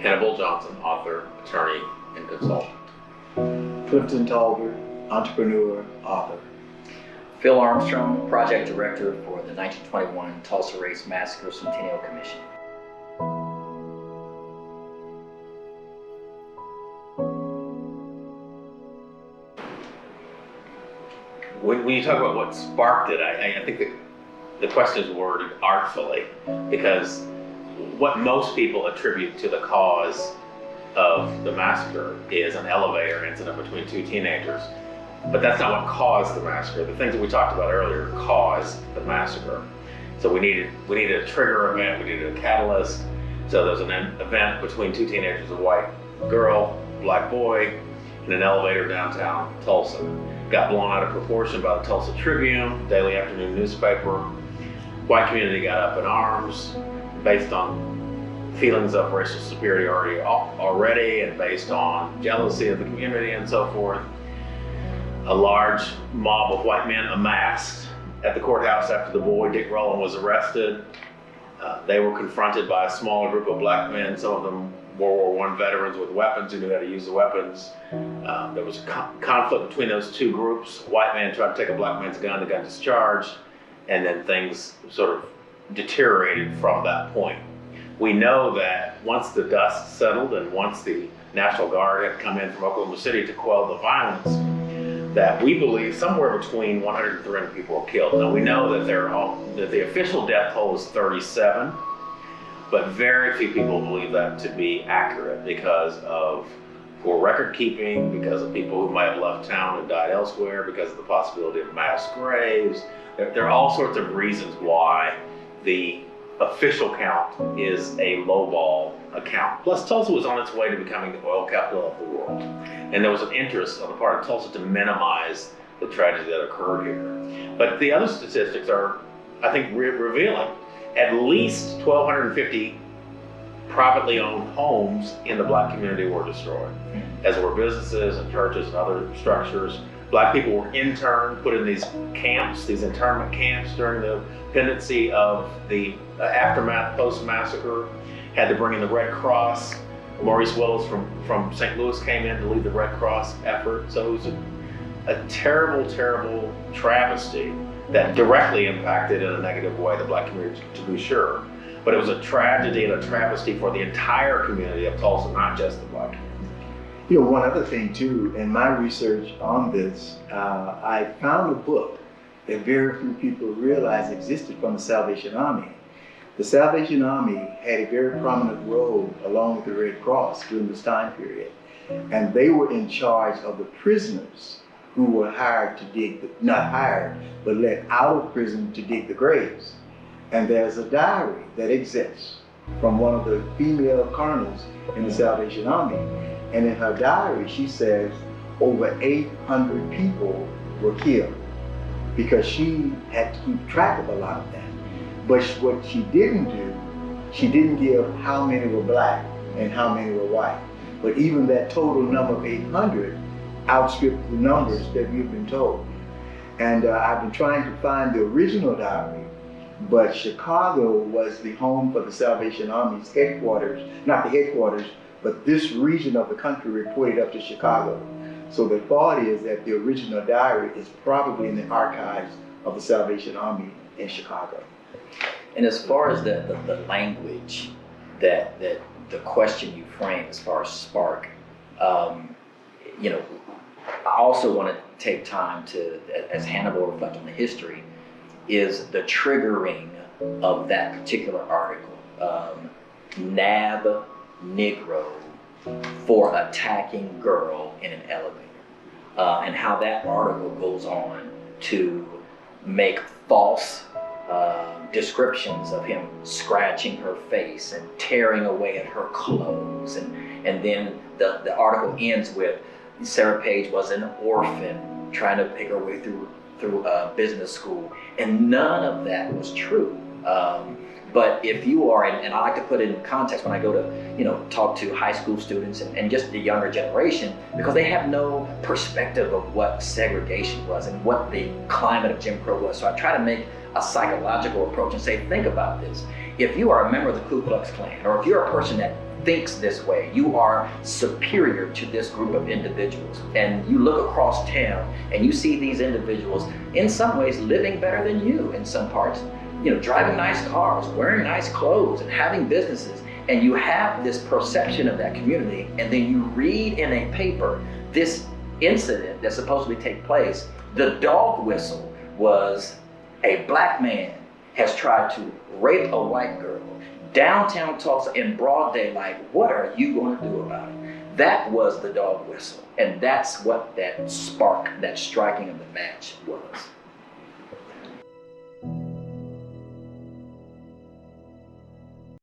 Hannibal Johnson, author, attorney, and consultant. Clifton Taulbert, entrepreneur, author. Phil Armstrong, project director for the 1921 Tulsa Race Massacre Centennial Commission. When you talk about what sparked it, I think that the question is worded artfully, because what most people attribute to the cause of the massacre is an elevator incident between two teenagers. But that's not what caused the massacre. The things that we talked about earlier caused the massacre. So we needed a trigger event, we needed a catalyst. So there was an event between two teenagers, a white girl, black boy, in an elevator downtown Tulsa. Got blown out of proportion by the Tulsa Tribune, daily afternoon newspaper. White community got up in arms based on feelings of racial superiority already and based on jealousy of the community and so forth. A large mob of white men amassed at the courthouse after the boy, Dick Rowland, was arrested. They were confronted by a smaller group of black men, some of them World War I veterans with weapons who knew how to use the weapons. There was a conflict between those two groups. A white man tried to take a black man's gun, the gun discharged, and then things sort of deteriorated from that point. We know that once the dust settled and once the National Guard had come in from Oklahoma City to quell the violence, that we believe somewhere between 100 and 300 people were killed. Now we know that that the official death toll is 37, but very few people believe that to be accurate because of poor record keeping, because of people who might have left town and died elsewhere, because of the possibility of mass graves. There are all sorts of reasons why the official count is a lowball account. Plus, Tulsa was on its way to becoming the oil capital of the world. And there was an interest on the part of Tulsa to minimize the tragedy that occurred here. But the other statistics are, I think, revealing. At least 1,250 privately owned homes in the black community were destroyed, as were businesses and churches and other structures. Black people were interned, put in these camps, these internment camps during the pendency of the aftermath post-massacre. Had to bring in the Red Cross. Maurice Willis from St. Louis came in to lead the Red Cross effort. So it was a terrible, terrible travesty that directly impacted in a negative way the black community, to be sure. But it was a tragedy and a travesty for the entire community of Tulsa, not just the black community. You know, one other thing too, in my research on this, I found a book that very few people realize existed from the Salvation Army. The Salvation Army had a very prominent role along with the Red Cross during this time period. And they were in charge of the prisoners who were hired to dig, not hired, but let out of prison to dig the graves. And there's a diary that exists from one of the female colonels in the Salvation Army. And in her diary, she says over 800 people were killed because she had to keep track of a lot of that. But what she didn't do, she didn't give how many were black and how many were white. But even that total number of 800 outstripped the numbers that we've been told. And I've been trying to find the original diary, but Chicago was the home for the Salvation Army's headquarters, not the headquarters, but this region of the country reported up to Chicago. So the thought is that the original diary is probably in the archives of the Salvation Army in Chicago. And as far as the language that the question you frame as far as spark, you know, I also want to take time to, as Hannibal reflect on the history, is the triggering of that particular article. Nab Negro for attacking girl in an elevator. And how that article goes on to make false descriptions of him scratching her face and tearing away at her clothes. And then the article ends with Sarah Page was an orphan trying to pick her way through business school. And none of that was true. But if you are, and I like to put it in context when I go to, talk to high school students and just the younger generation, because they have no perspective of what segregation was and what the climate of Jim Crow was. So I try to make a psychological approach and say, think about this. If you are a member of the Ku Klux Klan, or if you're a person that thinks this way. You are superior to this group of individuals. And you look across town and you see these individuals in some ways living better than you in some parts, you know, driving nice cars, wearing nice clothes, and having businesses. And you have this perception of that community, and then you read in a paper this incident that's supposedly take place. The dog whistle was a black man has tried to rape a white girl downtown Tulsa in broad daylight. What are you going to do about it? That was the dog whistle. And that's what that spark, that striking of the match was.